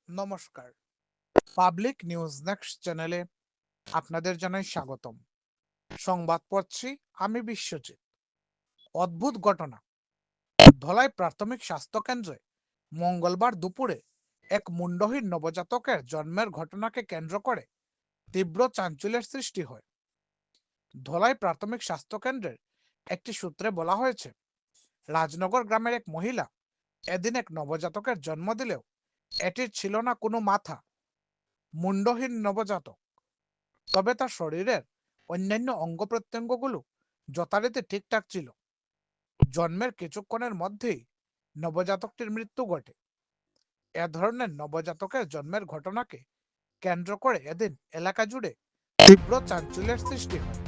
নমস্কার। Public news next চ্যানেলে আপনাদের জানাই স্বাগতম। সংবাদ পড়ছি আমি বিশ্বজিৎ। অদ্ভুত ঘটনা, ধলাই প্রাথমিক স্বাস্থ্য কেন্দ্রে মঙ্গলবার দুপুরে এক মুন্ডহীন নবজাতকের জন্মের ঘটনাকে কেন্দ্র করে তীব্র চাঞ্চল্যের সৃষ্টি হয়। ধলাই প্রাথমিক স্বাস্থ্য কেন্দ্রের একটি সূত্রে বলা হয়েছে, রাজনগর গ্রামের এক মহিলা এদিন এক নবজাতকের জন্ম দিলেও এটির ছিল না কোনো মাথা। মুন্ডহীন নবজাতক, তবে তার শরীরের অন্যান্য অঙ্গ প্রত্যঙ্গগুলো যথারীতি ঠিকঠাক ছিল। জন্মের কিছুক্ষণের মধ্যেই নবজাতকটির মৃত্যু ঘটে। এ ধরনের নবজাতকের জন্মের ঘটনাকে কেন্দ্র করে এদিন এলাকা জুড়ে তীব্র চাঞ্চল্যের সৃষ্টি হয়।